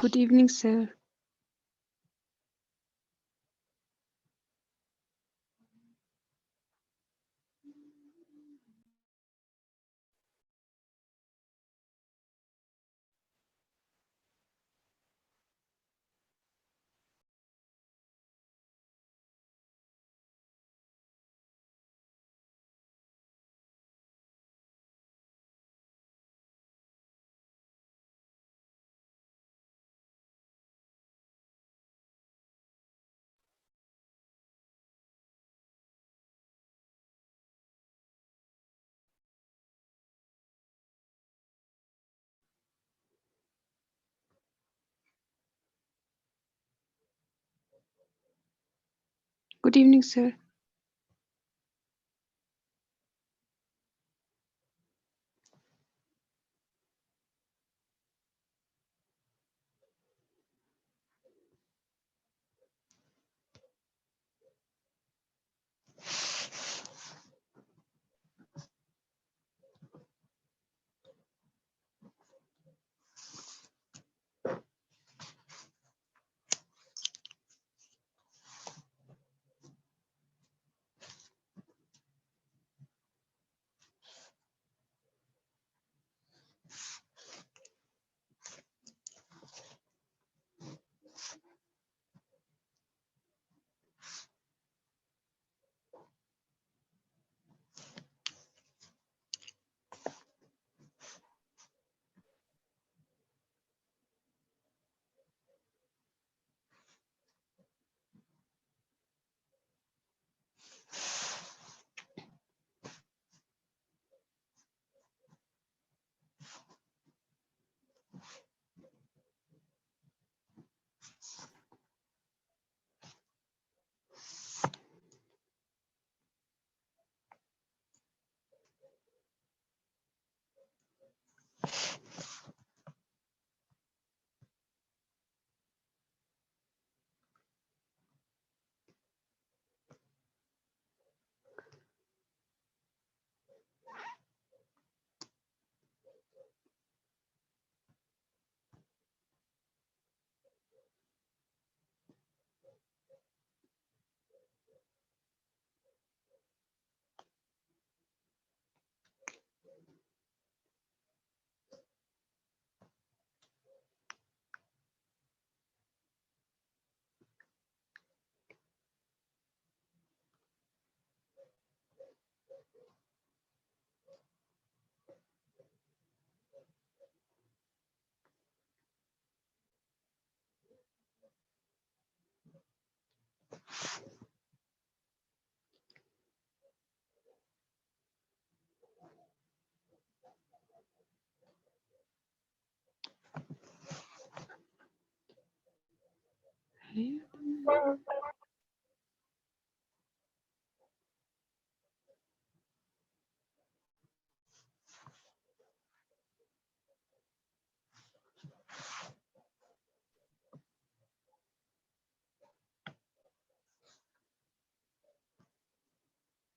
Good evening, sir. Good evening, sir.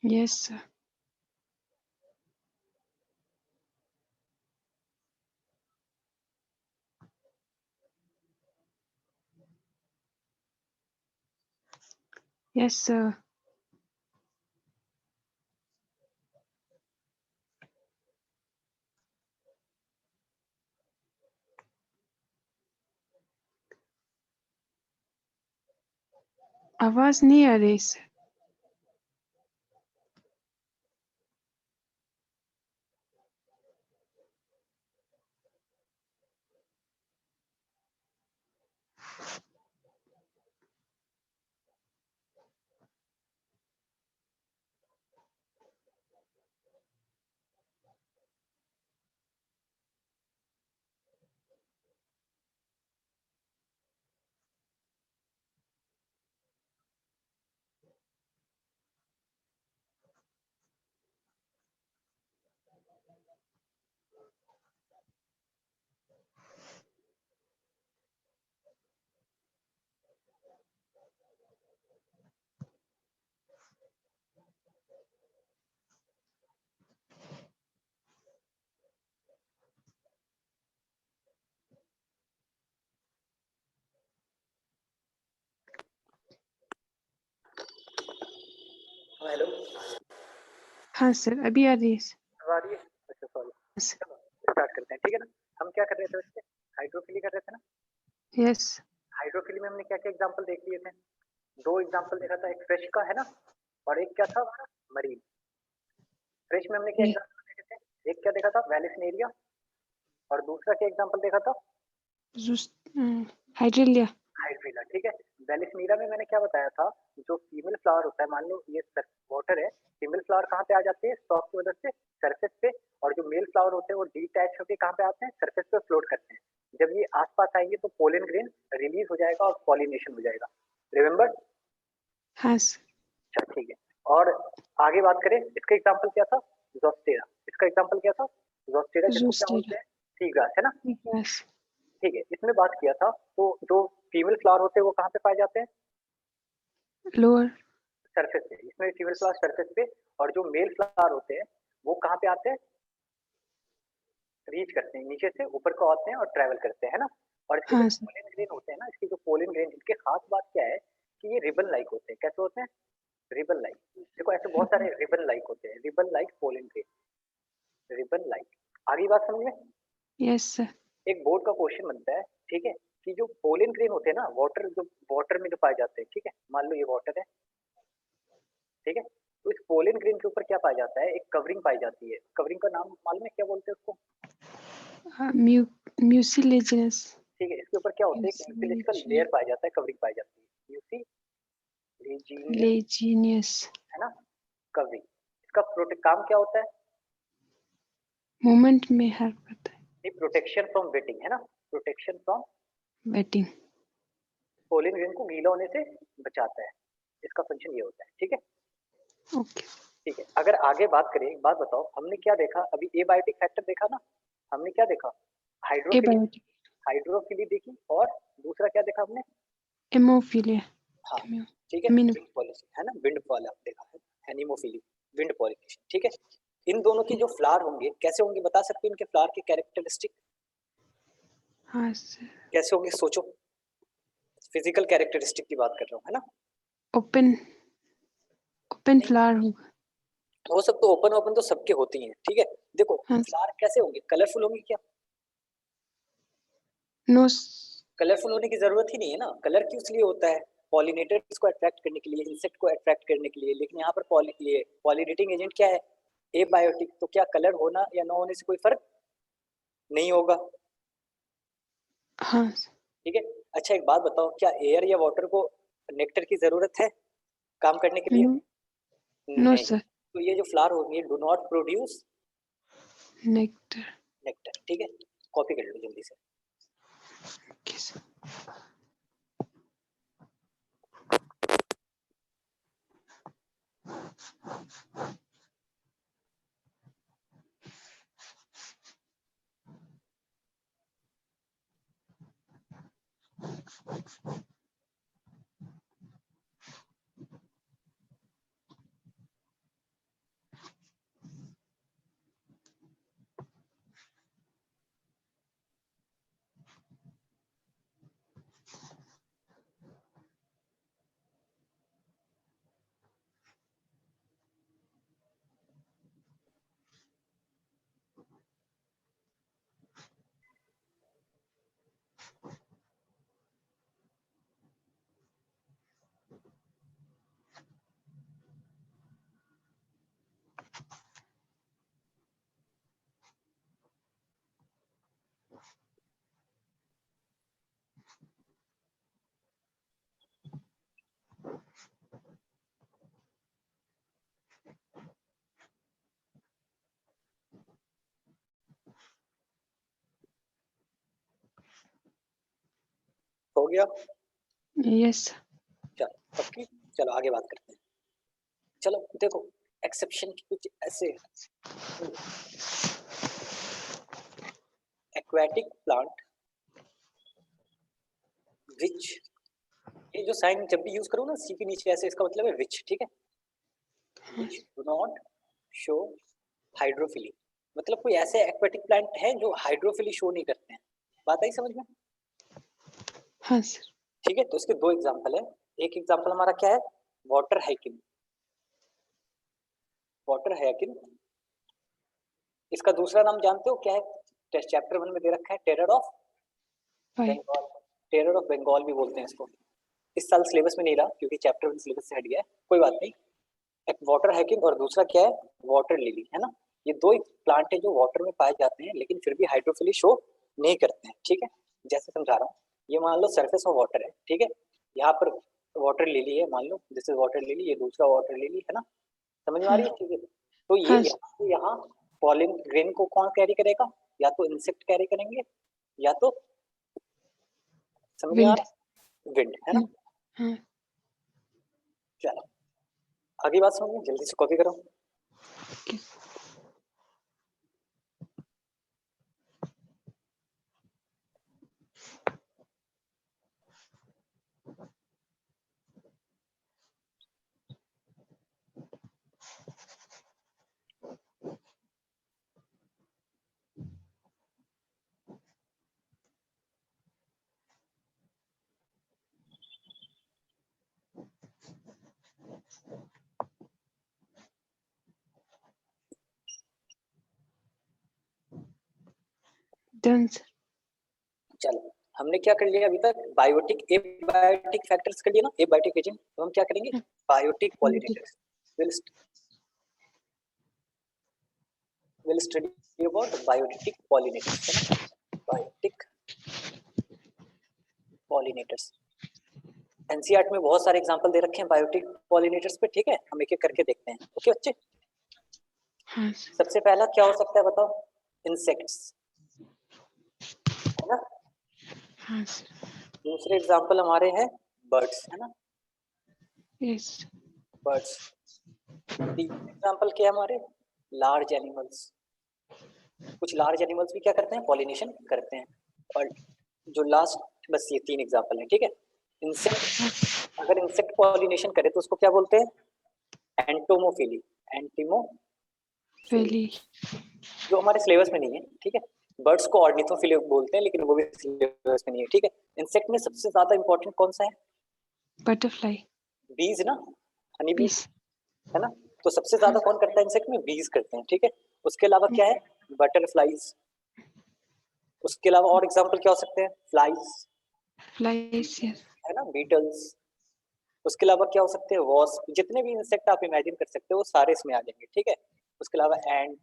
Yes, sir. Yes, sir. आवाज नहीं आ रही sir. Hello, हाँ सर, अभी आ रही है सर। अब आ रही है? अच्छा सॉरी। यस चलो स्टार्ट करते हैं, ठीक है ना? हम क्या कर रहे थे बच्चे? हाइड्रोफिली कर रहे थे ना? यस हाइड्रोफिली में हमने क्या-क्या एग्जांपल देख लिए थे? 2 एग्जांपल देखा था, एक फिश का है ना? और एक क्या था हमारा? मरीन। फिश में हमने क्या ये एग्जांपल देखे थे? एक क्या देखा था? वेलिस्नेरिया और दूसरा क्या एग्जांपल देखा था? हाइड्रेलिया। हाइड्रीला, ठीक है? वेलिस्नेरिया में मैंने क्या बताया था? जो फीमेल फ्लावर होता है, मान लो ये वाटर है, फीमेल फ्लावर कहाँ पे आ जाते हैं? स्टॉक की मदद से सरफेस पे, और जो मेल फ्लावर होते हैं वो डिटैच होके कहाँ पे आते हैं? सरफेस पे फ्लोट करते हैं। जब ये आसपास आएंगे तो पोलन ग्रेन रिलीज हो जाएगा और पॉलिनेशन हो जाएगा। रिमेम्बर? हाँ सर। अच्छा ठीक है। और आगे बात करें, इसका एग्जांपल क्या था? जोस्टेरा। इसका एग्जांपल क्या था? जोस्टेरा, जिसको क्या जोस्टेरा। बोलते हैं? सी ग्रास, है ना? यस। ठीक है, इसमें बात किया था तो जो फीमेल फ्लावर होते हैं वो कहाँ पे पाए जाते हैं? लोअर। सरफेस पे। इसमें फीमेल फ्लावर सरफेस पे, और जो मेल फ्लावर होते हैं वो कहाँ पे आते हैं? रीच करते हैं, नीचे से ऊपर को आते हैं और ट्रैवल करते हैं, है ना? और इसके जो हाँ सर। पोलन ग्रेन होते हैं ना, इसके जो पोलन ग्रेन, इनके खास बात क्या है कि ये रिबन लाइक होते हैं। कैसे होते हैं? Ribbon like. देखो ऐसे बहुत सारे रिबन लाइक होते हैं, ribbon like pollen grain, ribbon like. आगे बात समझ में? Yes sir. एक बोर्ड का क्वेश्चन बनता है, ठीक है, कि जो पोलन ग्रेन होते हैं ना, वाटर में जो पाए जाते हैं, ठीक है, मान लो ये वाटर है, ठीक है, तो इस पोलन ग्रेन के ऊपर क्या पाया जाता है? एक कवरिंग पाई जाती है। कवरिंग का नाम मालूम है क्या बोलते हैं उसको? म्यूसिलेजिनस। ठीक है, इसके ऊपर क्या होता है? एक म्यूसिलेजिकल म्यूसिलेजिन। लेयर पाया जाता है, कवरिंग पाई जाती है, म्यूसिलेजिनियस, लेजिनियस। है ना? कवरिंग। इसका प्रोटेक्ट काम क्या होता है? मूवमेंट में हेल्प करता है। ये प्रोटेक्शन फ्रॉम वेटिंग, है ना? Protection from, waiting. Pollen grain को गीला होने से बचाता है। इसका फंक्शन ये होता है, ठीक है? ओके। ठीक है, अगर आगे बात करें, एक बात बताओ, हमने क्या देखा अभी? एबायोटिक फैक्टर देखा ना? हमने क्या देखा? हाइड्रोफिली। एबायोटिक। हाइड्रोफिली देखी, और दूसरा क्या देखा हमने? एमोफिलिया। हाँ, ठीक है, एमिनो। विंड पॉलिनेशन, है ना? विंड पॉल देखा है, एनिमोफिली, विंड पॉलिनेशन, ठीक है? इन दोनों के जो फ्लावर होंगे कैसे होंगे, बता सकते हैं इनके फ्लावर के कैरेक्टरिस्टिक हाँ सर। कैसे होंगे? सोचो, फिजिकल कैरेक्टरिस्टिक की बात कर रहा हूँ, है ना? ओपन। ओपन नहीं, फ्लावर होगा। हो सकता है ओपन, ओपन तो सबके होती हैं, ठीक है? देखो हाँ। फ्लावर कैसे होंगे? कलरफुल होंगे क्या? नो। कलरफुल होने की जरूरत ही नहीं है ना। कलर क्यों इसलिए होता है? पॉलिनेटर्स को अट्रैक्ट करने के लिए, इंसेक्ट को अट्रैक्ट करने के लिए। लेकिन यहाँ पर पॉलिनेटिंग एजेंट क्या है? एबायोटिक। तो क्या कलर होना या ना होने से कोई फर्क नहीं होगा? हाँ। ठीक है। अच्छा एक बात बताओ, क्या एयर या वाटर को नेक्टर की जरूरत है काम करने के लिए? नो। नो नहीं। सर। तो ये जो फ्लावर होंगे do not produce nectar. Nectar, ठीक है? कॉपी कर लो जल्दी से। Okay sir. हो गया? यस। चलो पक्की। चलो आगे बात करते हैं। चलो देखो, एक्सेप्शन की कुछ ऐसे एक्वाटिक प्लांट विच, ये जो साइन जब भी यूज करो ना सी के नीचे ऐसे, इसका मतलब है विच, ठीक है? Which do not show hydrophily. मतलब कोई ऐसे एक्वाटिक प्लांट हैं जो हाइड्रोफिली शो नहीं करते हैं। बात आई समझ में? हाँ सर। ठीक है, तो इसके दो एग्जांपल है। एक एग्जांपल हमारा क्या है? वाटर हाइकिंग, वाटर है कि इसका दूसरा नाम जानते हो क्या है? चैप्टर 1 में दे रखा है terror of pipe, Bengal. Terror of Bengal भी बोलते हैं इसको। इस साल सिलेबस में नहीं रहा क्योंकि चैप्टर 1 सिलेबस से हट गया है, कोई बात नहीं। एक वाटर हैकिंग और दूसरा क्या है? वाटर लिली, है ना। ये दो ही प्लांट है जो वाटर में पाए जाते हैं लेकिन फिर भी हाइड्रोफिली शो नहीं करते हैं, ठीक है। जैसे समझा रहा हूँ, ये मान लो सरफेस ऑफ वाटर है, ठीक है। यहाँ पर वाटर लिली है, मान लो दिस इज वाटर लिली, ये दूसरा वाटर लिली है ना। समझ में आ हाँ रही है चीजें? तो ये हाँ यहाँ से यहाँ पॉलिन ग्रेन को कौन कैरी करेगा? या तो इंसेक्ट कैरी करेंगे या तो, समझ में आ विंड, रहा है, विंड, है ना। हाँ चलो आगे बात समझ में, जल्दी से कॉपी करो। Done sir. चलो हमने क्या कर लिया अभी तक? बायोटिक एबायोटिक फैक्टर्स कर लिए ना, एबायोटिक एजेंट। तो हम क्या करेंगे? Biotic pollinators will study about biotic pollinators, है ना। बायोटिक पॉलिनेटर्स एनसीईआरटी में बहुत सारे एग्जांपल दे रखे हैं बायोटिक पॉलिनेटर्स पे, ठीक है। हम एक एक करके देखते हैं, ओके बच्चे। हाँ सर। सबसे पहला क्या हो सकता है बताओ? इंसेक्ट्स, है ना। हाँ सर। दूसरे एग्जांपल हमारे हैं बर्ड्स, है ना, यस। बर्ड्स। तीसरे एग्जांपल क्या है हमारे? Large animals. कुछ लार्ज एनिमल्स भी क्या करते हैं? पॉलिनेशन करते हैं। और जो लास्ट, बस ये 3 एग्जांपल हैं, ठीक है। इंसेक्ट, अगर इंसेक्ट पॉलिनेशन करे तो उसको क्या बोलते हैं? एंटोमोफिली, एंटीमोफिली, वैली, जो हमारे सिलेबस में नहीं है, ठीक है। बर्ड्स को ऑर्निथोफिली बोलते हैं लेकिन वो भी सिलेबस में नहीं है, ठीक है। इंसेक्ट में सबसे ज्यादा इंपॉर्टेंट कौन सा है? बटरफ्लाई, बीज ना, हनी बीज, बीस, है ना। तो सबसे हाँ ज्यादा कौन करता है इंसेक्ट में? बीज करते हैं, ठीक है। उसके अलावा क्या है? बटरफ्लाइज। उसके अलावा और एग्जांपल क्या हो सकते हैं? Flies, flies, yes. है ना, बीटल्स। उसके अलावा क्या हो सकते हैं? वॉस्प। जितने भी इंसेक्ट आप इमेजिन कर सकते हो वो सारे इसमें आ जाएंगे, ठीक है। उसके अलावा एंड,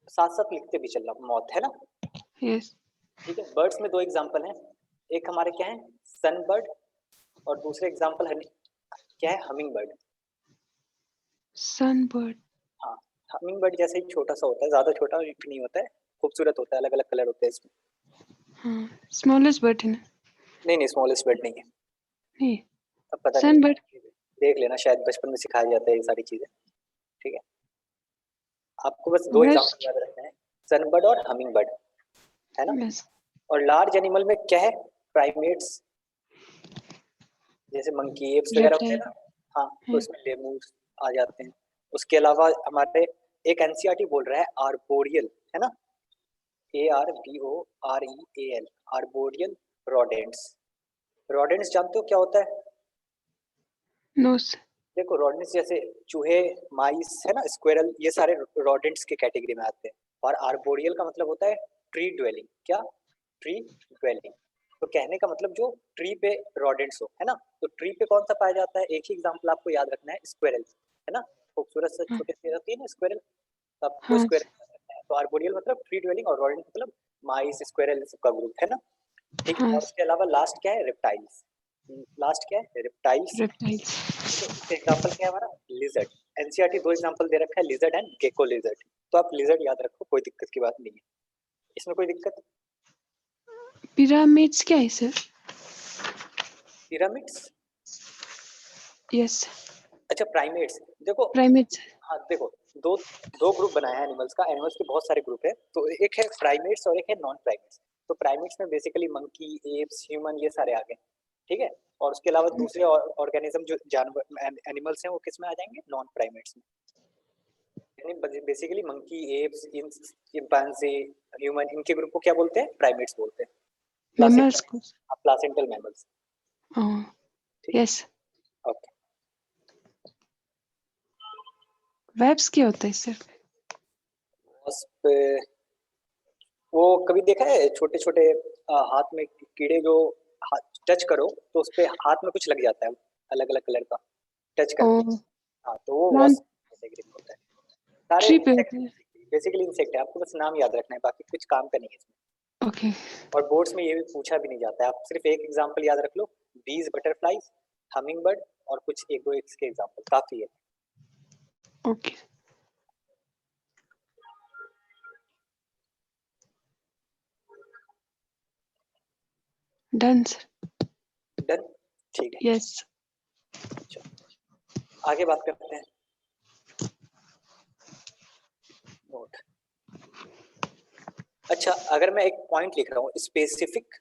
साथ साथ लिखते भी चलना, मॉथ, है ना। यस। ठीक है। बर्ड्स में 2 एग्जांपल हैं, एक हमारे क्या है? सनबर्ड, और दूसरे एग्जांपल है क्या है? Humming bird. सनबर्ड, हाँ, हमिंग बर्ड जैसे ही छोटा सा होता है, ज्यादा छोटा नहीं होता है, खूबसूरत होता है, अलग अलग कलर होते हैं इसमें। हाँ स्मॉलेस्ट बर्ड है ना? नहीं नहीं, स्मॉलेस्ट बर्ड नहीं है। नहीं, अब पता नहीं, सनबर्ड। देख लेना, शायद बचपन में सिखाया जाता है ये सारी चीजें, ठीक है। आपको बस 2 एग्जांपल वेस्ट, याद रखना है, सनबर्ड और हमिंग बर्ड, है ना। यस। और लार्ज एनिमल में क्या है? प्राइमेट्स, जैसे मंकी, एप्स वगैरह होते हैं रेप्टाइल, ना। हाँ, तो इसमें लेमूर्स आ जाते हैं। उसके अलावा हमारे एक एनसीईआरटी बोल रहा है आर्बोरियल, है ना, ARBOREAL, आर्बोरियल रोडेंट्स। रोडेंट्स जानते हो क्या होता है? No sir. देखो रोडेंट्स जैसे चूहे, माइस, है ना, स्क्विरल, ये सारे रोडेंट्स के कैटेगरी में आते हैं। और आर्बोरियल का मतलब होता है ट्री ड्वेलिंग। क्या? Tree dwelling. तो कहने का मतलब जो ट्री पे रोडेंट्स हो, है ना। तो ट्री पे कौन सा पाया जाता है? एक ही एग्जांपल आपको याद रखना है, स्क्विरल, है ना। खूबसूरत से हाँ छोटे से होती है ना स्क्विरल, आपको हाँ स्क्विरल याद रखना है। तो आर्बोरियल मतलब ट्री ड्वेलिंग, और रोडेंट मतलब माइस, स्क्विरल, सबका ग्रुप, है ना। ठीक है। हाँ, और उसके अलावा लास्ट क्या है? रेप्टाइल्स। लास्ट क्या है? रेप्टाइल्स। रेप्टाइल्स। ठीक है। इसका एग्जांपल क्या है हमारा? लिजर्ड। एनसीईआरटी 2 एग्जांपल दे रखा है, लिजर्ड एंड गेको लिजर्ड। तो आप लिजर्ड याद रखो, कोई दिक्कत की बात नहीं है, इसमें कोई दिक्कत? पिरामिड्स क्या है सर? Pyramids, yes. अच्छा प्राइमेट्स, देखो। प्राइमेट्स। हाँ देखो, दो दो ग्रुप बनाया है एनिमल्स का, एनिमल्स के बहुत सारे ग्रुप है, तो एक है प्राइमेट्स और एक है नॉन प्राइमेट्स। तो प्राइमेट्स में बेसिकली मंकी, एप्स, ह्यूमन, ये सारे आ गए, ठीक है। और उसके अलावा दूसरे ऑर्गेनिज्म जो जानवर एनिमल्स हैं वो किस में आ जाएंगे? नॉन प्राइमेट्स में। Basically monkey, apps, chimpanzee, human, इनके ग्रुप को क्या बोलते हैं? प्राइमेट्स बोलते हैं। मेमल्स को। प्लासेंटल मैमल्स, हाँ, ठीक यस। है। ओके। वेब्स क्या होता है सिर्फ? वास्प वो कभी देखा है छोटे छोटे हाथ में कीड़े जो हाथ टच करो तो उस पे हाथ में कुछ लग जाता है अलग अलग कलर का टच करके। ओ हाँ तो वो प्लांट वास्प कैटेगरी में होता है। सारे ट्री पे इंसेक्ट होता है। बेसिकली इंसेक्ट है, आपको बस नाम याद रखना है, बाकी कुछ काम का नहीं है इसमें। ओके और बोर्ड्स में ये भी पूछा भी नहीं जाता है, आप सिर्फ एक एग्जांपल याद रख लो, बीज, बटरफ्लाईज, हमिंग बर्ड और कुछ एक दो इसके एग्जांपल काफी है। Okay done sir. डन, ठीक है। यस आगे बात करते हैं। नोट, अच्छा अगर मैं एक पॉइंट लिख रहा हूँ, स्पेसिफिक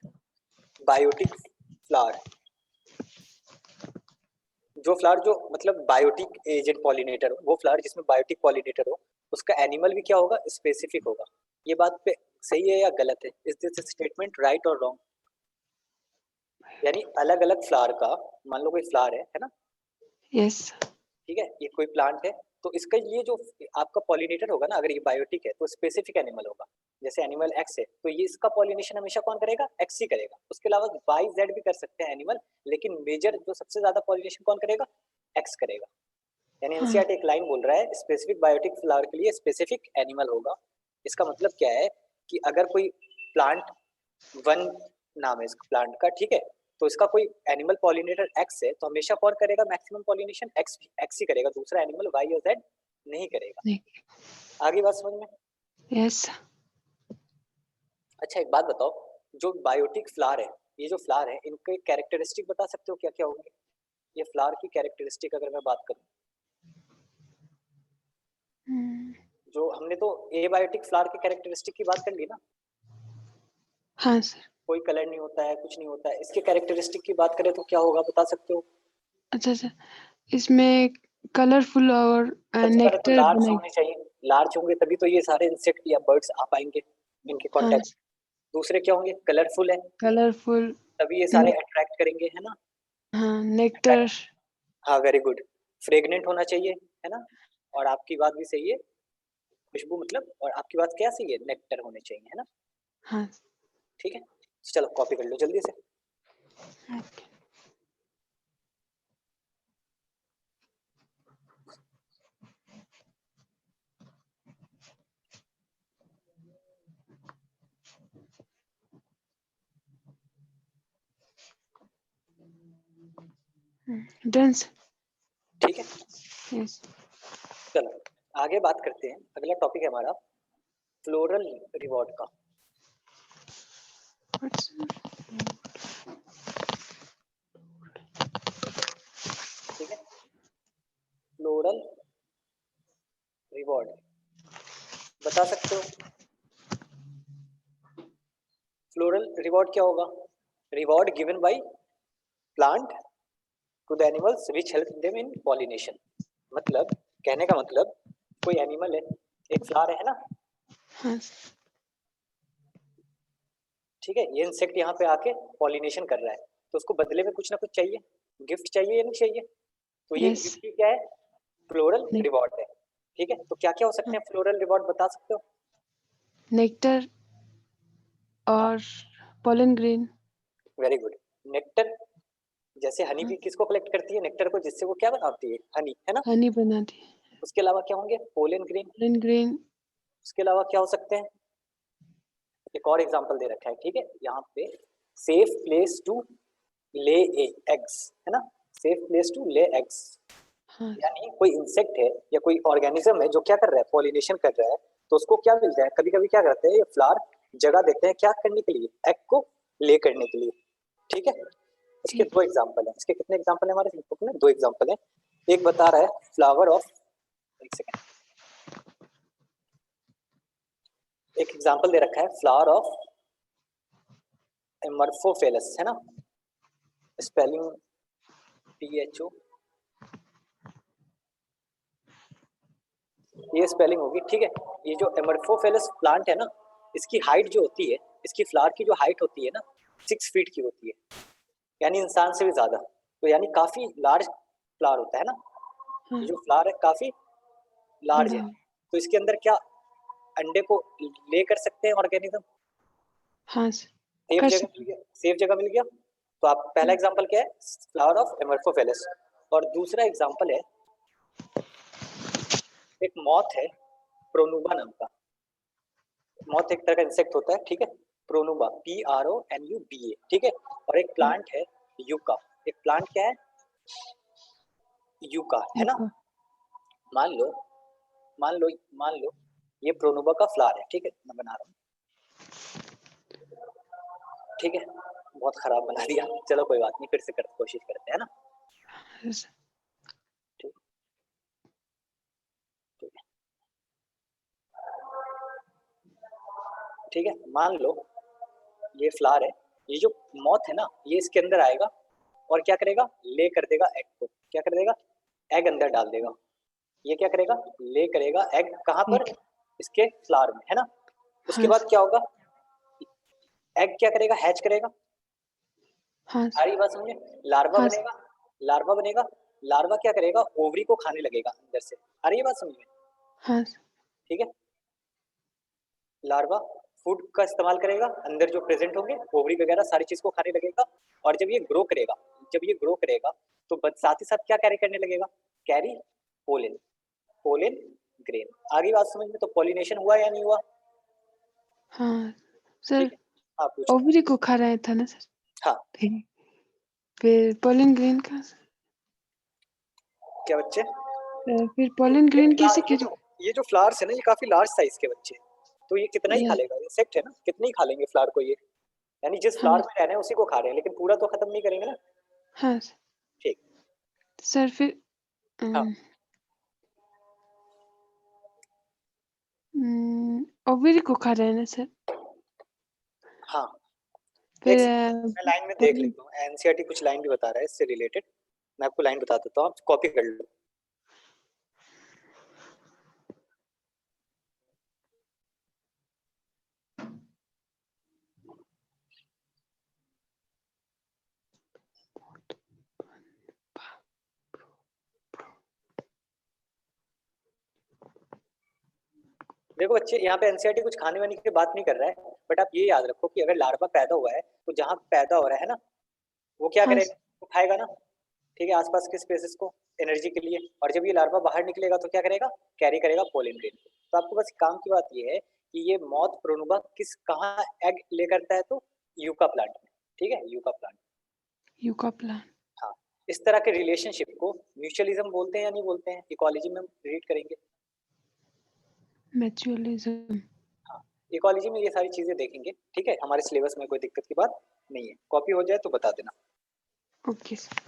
बायोटिक फ्लावर, जो फ्लावर जो मतलब बायोटिक एजेंट पॉलिनेटर हो, वो फ्लावर जिसमें बायोटिक पॉलिनेटर हो, उसका एनिमल भी क्या होगा, स्पेसिफिक होगा। ये बात पे सही है या गलत है? इज दिस स्टेटमेंट राइट और रॉन्ग? यानी अलग अलग फ्लावर का, मान लो कोई फ्लावर है ना, यस ठीक है, ये कोई प्लांट है, तो इसका ये जो आपका पॉलिनेटर होगा ना, अगर ये बायोटिक है तो स्पेसिफिक एनिमल होगा। जैसे एनिमल एक्स है तो ये इसका पॉलिनेशन हमेशा कौन करेगा, एक्स ही करेगा। उसके अलावा वाई जेड भी कर सकते हैं एनिमल, लेकिन मेजर जो सबसे ज्यादा पॉलिनेशन कौन करेगा, एक्स करेगा। यानी हाँ एनसीईआरटी एक लाइन बोल रहा है, स्पेसिफिक बायोटिक फ्लावर के लिए स्पेसिफिक एनिमल होगा। इसका मतलब क्या है कि अगर कोई प्लांट, वन नाम है इस प्लांट का, ठीक है, तो इसका कोई एनिमल पॉलिनेटर एक्स है तो हमेशा कौन करेगा मैक्सिमम पॉलिनेशन, एक्स एक्स ही करेगा, दूसरा एनिमल वाई और जेड नहीं करेगा। नहीं आगे बात समझ में? यस अच्छा एक बात बताओ, जो बायोटिक फ्लावर है, ये जो फ्लावर है, इनके कैरेक्टरिस्टिक बता सकते हो क्या क्या होंगे? ये फ्लावर की कैरेक्टरिस्टिक अगर मैं बात करूं, जो हमने तो ए बायोटिक फ्लावर के कैरेक्टरिस्टिक की बात कर ली ना, हाँ सर। कोई कलर नहीं होता है, कुछ नहीं होता है, इसके कैरेक्टरिस्टिक की बात करें तो क्या होगा, बता सकते हो? अच्छा अच्छा इसमें कलरफुल और सबसे पहले तो नेक्टर लार्ज बनाए। होने चाहिए, लार्ज होंगे तभी तो ये सारे इंसेक्ट या बर्ड्स आ पाएंगे इनके हाँ कांटेक्ट। दूसरे क्या होंगे, कलरफुल है कलरफुल तभी ये सारे अट्रैक्ट करेंगे, है ना? हाँ नेक्टर। Attract- हाँ वेरी गुड। फ्रेग्नेंट होना चाहिए, है ना? और आपकी बात भी सही है, खुशबू मतलब, और आपकी बात क्या सही है, नेक्टर होने चाहिए, है ना? हाँ ठीक है, चलो कॉपी कर लो जल्दी से। डन ठीक है, यस चलो आगे बात करते हैं। अगला टॉपिक है हमारा फ्लोरल रिवॉर्ड का। ठीक है, फ्लोरल रिवॉर्ड बता सकते हो? फ्लोरल रिवॉर्ड क्या होगा? Reward given by plant to the animals which help them in pollination. मतलब कहने का मतलब, कोई एनिमल है, एक फ्लावर है ना, हाँ ठीक है, ये इंसेक्ट यहाँ पे आके पॉलिनेशन कर रहा है, तो उसको बदले में कुछ ना कुछ चाहिए, गिफ्ट चाहिए या नहीं चाहिए? तो ये यस गिफ्ट क्या है, फ्लोरल रिवॉर्ड है। ठीक है, तो क्या क्या हो सकते हैं फ्लोरल रिवॉर्ड, बता सकते हो? नेक्टर हाँ और pollen grain. Very good. Nectar, जैसे हनी भी किसको कलेक्ट करती है, नेक्टर को, जिससे वो क्या बनाती है, हनी, है ना? हनी बनाती है। उसके अलावा क्या होंगे, पोलन ग्रेन। Pollen grain. उसके अलावा क्या हो सकते हैं? एक और एग्जांपल दे रखा है, ठीक है, यहाँ पे safe place to lay eggs, है ना? Safe place to lay eggs, हाँ यानी कोई इंसेक्ट है या कोई ऑर्गेनिज्म है जो क्या कर रहा है, पॉलिनेशन कर रहा है, तो उसको क्या मिलता है, कभी कभी क्या करते हैं ये फ्लावर जगह देते हैं क्या करने के लिए, एग को ले करने के लिए। ठीक है, इसके ठीक दो एग्जांपल हैं। इसके कितने एग्जांपल है हमारे बुक में, दो एग्जांपल है। एक बता रहा है फ्लावर ऑफ, एक सेकेंड, एक एग्जांपल दे रखा है फ्लावर ऑफ एमरफोफेलस, है ना? स्पेलिंग THO, ये स्पेलिंग होगी, ठीक है। ये जो एमरफोफेलस प्लांट है ना, इसकी हाइट जो होती है, इसकी फ्लावर की जो हाइट होती है ना, 6 फीट की होती है, यानी इंसान से भी ज्यादा, तो यानी काफी लार्ज फ्लावर होता है ना। हाँ ये जो फ्लावर है काफी लार्ज है, बड़ा। तो इसके अंदर क्या अंडे को ले कर सकते हैं ऑर्गेनिज्म? हाँ सर, सेफ कर जगह सकते। मिल गया, सेफ जगह मिल गया। तो आप पहला एग्जांपल क्या है, फ्लावर ऑफ एमोर्फोफेलिस। और दूसरा एग्जांपल है, एक मॉथ है प्रोनुबा नाम का। मॉथ एक तरह का इंसेक्ट होता है, ठीक है, प्रोनुबा, PRONUBA, ठीक है। और एक प्लांट है यूका। एक प्लांट क्या है, यूका, है ना। यूका। मान लो मान लो मान लो ये प्रोनुबा का फ्लावर है, ठीक है, मैं बना रहा हूँ, ठीक है। बहुत खराब बना दिया, चलो कोई बात नहीं, फिर से कोशिश करते हैं ना। हाँ सर। ठीक ठीक है, ठीक है, मान लो ये फ्लावर है, ये जो मॉथ है ना, ये इसके अंदर आएगा और क्या करेगा, ले कर देगा एग को, क्या कर देगा, एग अंदर डाल देगा। ये क्या करेगा, ले करेगा एग, कहाँ पर, एक। इसके फ्लावर में, है ना। उसके हाँ बाद सर। क्या होगा, एग क्या करेगा, हैच करेगा। हाँ आ सर। रही बात समझे, लार्वा हाँ सर। बनेगा, लार्वा बनेगा, लार्वा क्या करेगा, ओवरी को खाने लगेगा अंदर से। आ रही है बात समझ में, हाँ सर। ठीक है। लार्वा फूड का इस्तेमाल करेगा, अंदर जो प्रेजेंट होंगे ओवरी वगैरह सारी चीज को खाने लगेगा। और जब ये ग्रो करेगा, जब ये ग्रो करेगा तो साथ ही साथ क्या कैरी करने लगेगा, कैरी पोलिन, पोलिन ग्रेन। आगे बात समझ में, तो पॉलिनेशन हुआ या नहीं हुआ, हाँ सर, ठीक है। हाँ पूछो। ओवरी को खा रहा था ना सर। हाँ, फिर पोलन ग्रेन का सर। क्या बच्चे, फिर पोलन ग्रेन कैसे ये गिर। जो ये जो फ्लावर्स है ना, ये काफी लार्ज साइज के बच्चे हैं। तो ये कितना ही खा या। लेगा, इंसेक्ट है ना, कितने ही खा लेंगे फ्लावर को ये, यानी जिस हाँ फ्लावर में रह रहे हैं उसी को खा रहे हैं, लेकिन पूरा तो खत्म नहीं करेंगे ना। हाँ सर। ठीक। सर फिर हाँ, ओवरी को खा रहा है ना सर। हाँ, फिर एक सेकंड, मैं लाइन में देख पोलन। लेता हूँ, एनसीईआरटी कुछ लाइन भी बता रहा है इससे रिलेटेड। मैं आपको लाइन बता देता हूँ, आप कॉपी कर लो। देखो बच्चे, यहाँ पे एनसीईआरटी कुछ खाने वाने की बात नहीं कर रहा है, बट आप ये याद रखो कि अगर लार्वा पैदा हुआ है तो जहाँ पैदा हो रहा है ना, वो क्या हाँ करेगा, सर। वो खाएगा ना, ठीक है, आसपास के स्पेसेस को एनर्जी के लिए। और जब ये लार्वा बाहर निकलेगा तो क्या करेगा, कैरी करेगा पोलिन ग्रेन को। तो आपको बस काम की बात ये है कि ये मॉथ प्रोनुबा किस कहाँ एग ले करता है, तो यूका प्लांट में, ठीक है, यूका प्लांट। Yucca plan. हाँ, इस तरह के रिलेशनशिप को म्यूचुअलिज्म बोलते हैं या नहीं बोलते हैं, इकोलॉजी में हम रीड करेंगे। मैच्युअलिज्म। हाँ, इकोलॉजी में ये सारी चीजें देखेंगे, ठीक है, हमारे सिलेबस में कोई दिक्कत की बात नहीं है। कॉपी हो जाए तो बता देना। Okay sir.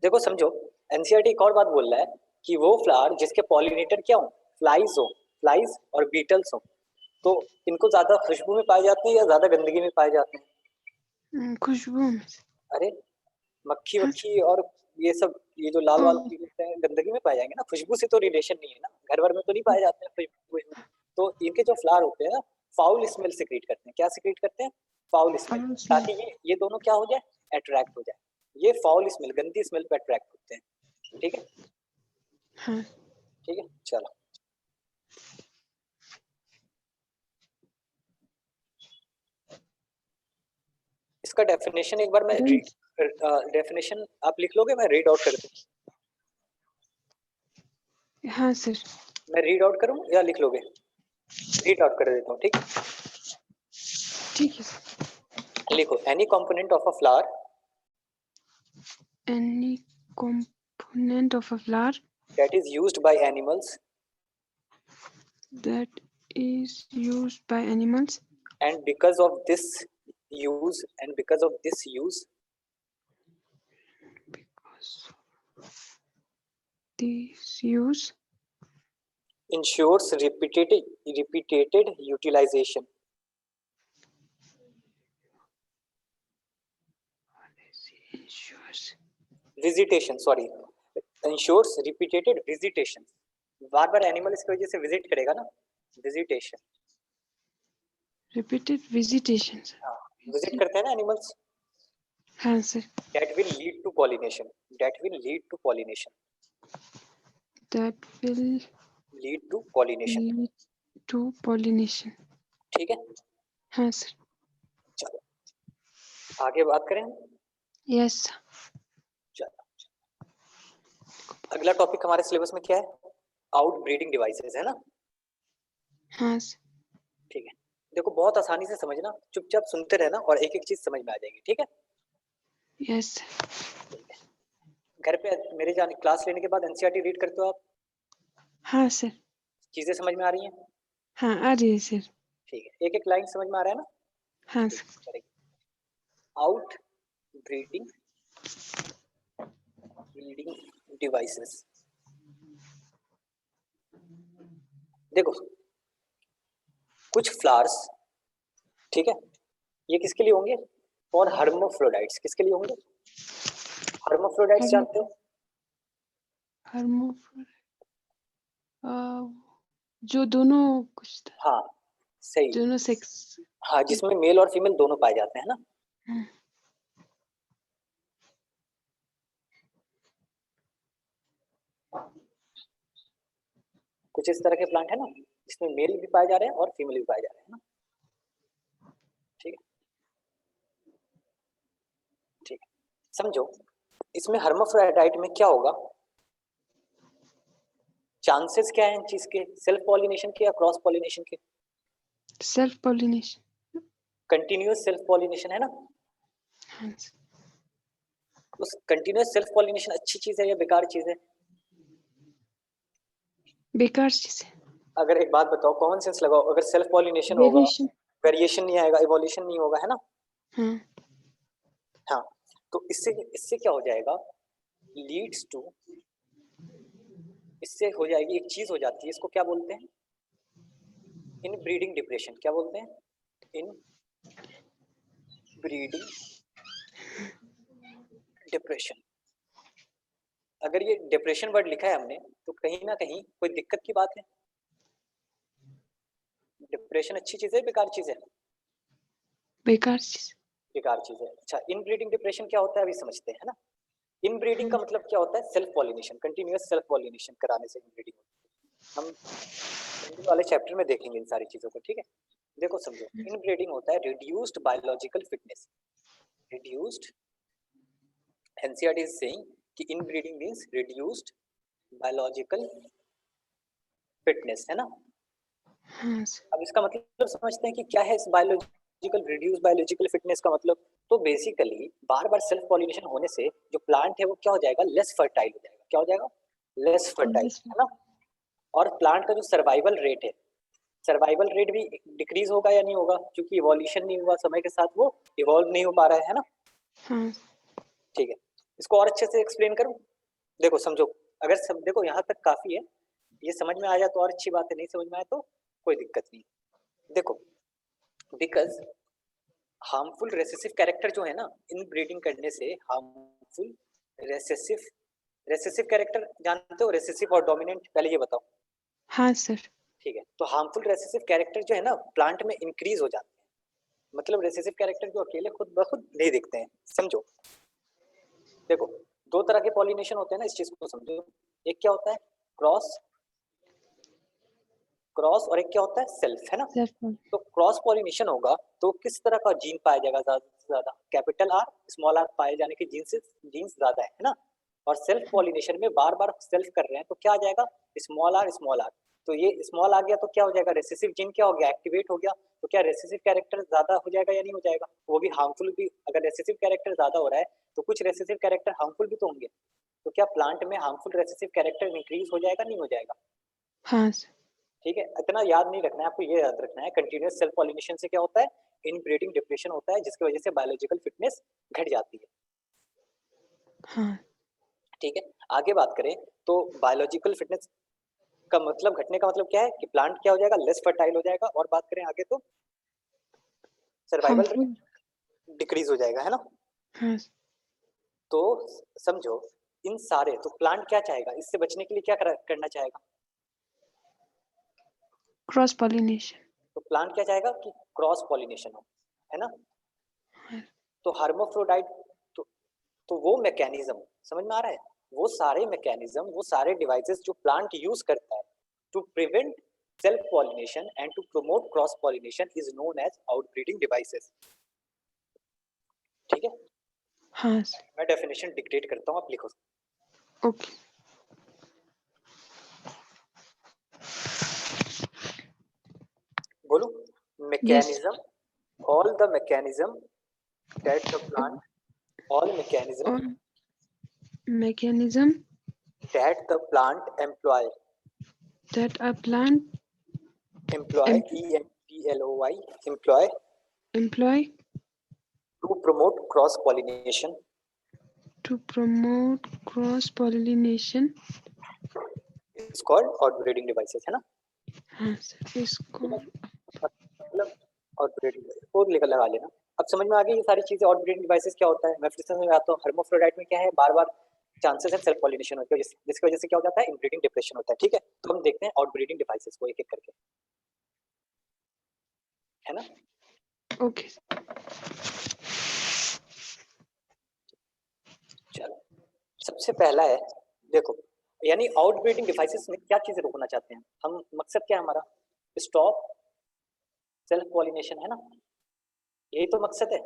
देखो समझो, एनसीईआरटी एक और बात बोल रहा है कि वो फ्लावर जिसके पॉलिनेटर क्या हो, फ्लाइज हो, फ्लाइज और बीटल्स हो, तो इनको ज्यादा खुशबू में पाए जाते हैं या ज्यादा गंदगी में पाए जाते हैं। खुशबू में से। अरे, मक्खी हाँ वक्खी और ये सब, ये जो लाल वाल सर। चीज होते हैं गंदगी में पाए जाएंगे ना, खुशबू से तो रिलेशन नहीं है ना, घर भर में तो नहीं पाए जाते हैं खुशबू इसमें। तो इनके जो फ्लावर होते हैं ना, फाउल स्मेल सिक्रीट करते हैं, क्या सिक्रीट करते हैं, फाउल स्मेल, फाउल स्मेल। ताकि ये दोनों क्या हो जाए, अट्रैक्ट हो जाए। ये फाउल स्मेल, गंदी स्मेल पे अट्रैक्ट होते हैं, ठीक है, हाँ। ठीक है, चलो। इसका डेफिनेशन एक बार मैं डन। डेफिनेशन आप लिख लोगे, मैं रीड आउट कर दूं? हाँ सर। मैं रीड आउट करूं या लिख लोगे? रीड आउट कर देता हूँ, ठीक? ठीक है सर। लिखो, any component of a flower Any component of a flower that is used by animals that is used by animals and because of this use because this use ensures repeated utilization. ensures Visitation, sorry, ensures repeated visitation. Bar bar animal इसकी वजह से visit करेगा ना, visitation. repeated visitation. हाँ, visit करते हैं ना animals. हाँ sir. That will lead to pollination. That will lead to pollination. That will Lead to pollination. lead to pollination. ठीक है, हाँ सर। चलो आगे बात करें। Yes. चलो अगला टॉपिक हमारे सिलेबस में क्या है? आउट ब्रीडिंग डिवाइसेस, है ना? हाँ सर। ठीक है, देखो बहुत आसानी से समझना, चुपचाप सुनते रहना और एक एक चीज समझ में आ जाएगी, ठीक है? Yes. घर पे मेरे जाने क्लास लेने के बाद एनसीईआरटी रीड करते हो आप? हाँ सर। चीजें समझ में आ रही हैं? हाँ आ रही है सर। ठीक है, एक एक लाइन समझ में आ रहा है ना? हाँ सर। आउट ब्रीडिंग डिवाइसेस, देखो कुछ फ्लावर्स, ठीक है, ये किसके लिए होंगे? और हर्मोफ्रोडाइट्स किसके लिए होंगे? हर्मोफ्रोडाइट्स जानते हो? जो दोनों कुछ था, हाँ सही, दोनों सेक्स। हाँ जिसमें मेल और फीमेल दोनों पाए जाते हैं ना। हाँ। कुछ इस तरह के प्लांट है ना जिसमें मेल भी पाए जा रहे हैं और फीमेल भी पाए जा रहे हैं ना, ठीक है? ठीक है, समझो इसमें हर्माफ्रोडाइट में क्या होगा, चांसेस क्या है इन चीज के? सेल्फ पॉलिनेशन के या क्रॉस पॉलिनेशन के? Self pollination. Continuous self pollination, है ना? हाँ। उस कंटिन्यूअस सेल्फ पॉलिनेशन अच्छी चीज है या बेकार चीज है? बेकार चीज है। अगर एक बात बताओ, कॉमन सेंस लगाओ, अगर सेल्फ पॉलिनेशन होगा, वेरिएशन नहीं आएगा, इवोल्यूशन नहीं होगा, है ना? हाँ। हाँ, तो इससे इससे क्या हो जाएगा, लीड्स टू, इससे हो जाएगी एक चीज हो जाती है, इसको क्या बोलते हैं? इन ब्रीडिंग डिप्रेशन। क्या बोलते हैं? इन ब्रीडिंग डिप्रेशन। अगर ये डिप्रेशन वर्ड लिखा है हमने तो कहीं ना कहीं कोई दिक्कत की बात है। डिप्रेशन अच्छी चीज है बेकार चीज है? बेकार चीज। बेकार चीज है। अच्छा, इन ब्रीडिंग डिप्रेशन क्या होता है अभी समझते हैं, है ना? इन ब्रीडिंग का मतलब क्या होता है? Self pollination, continuous self pollination कराने से इन ब्रीडिंग होती है। हम हिंदी वाले चैप्टर में देखेंगे इन सारी चीजों को, ठीक है? देखो समझो, इन ब्रीडिंग होता है reduced biological fitness. Reduced, NCERT is saying कि inbreeding means reduced biological fitness, है ना? हाँ। अब इसका मतलब समझते हैं कि क्या है इस बायोलॉजिकल रिड्यूस बायोलॉजिकल फिटनेस का मतलब। तो बेसिकली बार बार सेल्फ पॉलिनेशन होने से जो प्लांट है वो क्या हो जाएगा? लेस फर्टाइल हो जाएगा। क्या हो जाएगा? लेस फर्टाइल, है ना? और प्लांट का जो सर्वाइवल रेट है, सर्वाइवल रेट भी डिक्रीज होगा या नहीं होगा? क्योंकि इवोल्यूशन नहीं हुआ समय के साथ, वो इवॉल्व नहीं हो पा रहा है ना? हाँ। ठीक है, इसको और अच्छे से एक्सप्लेन करूं? देखो समझो, अगर सब देखो यहाँ तक काफी है, ये समझ में आ जाए तो और अच्छी बात है, नहीं समझ में आए तो कोई दिक्कत नहीं। देखो, बिकॉज हार्मफुल रेसेसिव कैरेक्टर जो है ना, इन ब्रीडिंग करने से हार्मफुल रेसेसिव कैरेक्टर जानते हो? रेसेसिव और डोमिनेंट, पहले ये बताओ। हाँ सर। ठीक है, तो हार्मफुल रेसेसिव कैरेक्टर जो है ना प्लांट में इंक्रीज हो जाते हैं। मतलब रेसेसिव कैरेक्टर जो अकेले खुद ब खुद नहीं दिखते हैं, समझो। देखो, दो तरह के पॉलिनेशन होते हैं ना, इस चीज को समझो। एक क्या होता है? क्रॉस और एक क्या होता है? सेल्फ, है ना? तो क्रॉस पॉलिनेशन होगा तो किस तरह का जीन पाया जाएगा सबसे ज्यादा, कैपिटल आर स्मॉल आर पाए जाने के जीन्स ज्यादा है ना, और सेल्फ पॉलिनेशन में बार बार सेल्फ कर रहे हैं तो क्या आ जाएगा, स्मॉल आर। तो ये स्मॉल आ गया तो क्या हो जाएगा, रेसेसिव जीन क्या हो गया, एक्टिवेट हो गया। तो क्या रेसेसिव कैरेक्टर ज्यादा हो जाएगा या नहीं हो जाएगा, वो भी हार्मफुल भी, अगर रेसेसिव कैरेक्टर ज्यादा हो रहा है तो कुछ रेसेसिव कैरेक्टर हार्मफुल भी तो होंगे, तो क्या प्लांट में हार्मफुल रेसेसिव कैरेक्टर इंक्रीज हो जाएगा, नहीं हो जाएगा। हाँ सर। ठीक है, इतना याद नहीं रखना है आपको, ये याद रखना है कंटिन्यूअस सेल्फ पॉलिनेशन से क्या होता है, इनब्रीडिंग डिप्रेशन होता है, जिसकी वजह से बायोलॉजिकल फिटनेस घट जाती है। हाँ। ठीक है, आगे बात करें तो बायोलॉजिकल फिटनेस का मतलब, घटने का मतलब क्या है कि प्लांट क्या हो जाएगा, लेस फर्टाइल हो जाएगा, और बात करें आगे तो सर्वाइवल रेट हार्मफुल। डिक्रीज हो जाएगा, है ना। हाँ। तो समझो इन सारे, तो प्लांट क्या चाहेगा, इससे बचने के लिए क्या करना चाहेगा, क्रॉस पॉलिनेशन। तो प्लांट क्या चाहेगा कि क्रॉस पॉलिनेशन हो, है ना। तो हार्मोफ्रोडाइट, तो, तो वो मैकेनिज्म समझ में आ रहा है, वो सारे मैकेनिज्म, वो सारे डिवाइसेस जो प्लांट यूज करता है to prevent self pollination and to promote cross pollination is known as outbreeding devices. ठीक है, हाँ सर। मैं डेफिनेशन डिक्टेट करता हूँ, आप लिखो। ओके। बोलो, mechanism, all the mechanism that the plant, all mechanism और mechanism that the plant employ that a plant employ em- EMPLOY employ employ to promote cross pollination to promote cross pollination is called outbreeding devices, है ना। हाँ sir, इसको मतलब outbreeding devices को लेकर लगा लेना। अब समझ में आ गई ये सारी चीजें, outbreeding devices क्या होता है, मैं फिर से समझाता हूँ। hermaphrodite में क्या है, बार बार चांसेस है सेल्फ पॉलिनेशन होते हैं, जिसकी वजह से क्या हो जाता है, इनब्रीडिंग डिप्रेशन होता है। ठीक है, तो हम देखते हैं आउटब्रीडिंग डिवाइसेस को एक एक करके, है ना। ओके। चलो, सबसे पहला है, देखो, यानी आउटब्रीडिंग डिवाइसेस में क्या चीजें रोकना चाहते हैं हम, मकसद क्या है हमारा, स्टॉप सेल्फ पॉलिनेशन, है ना, यही तो मकसद है।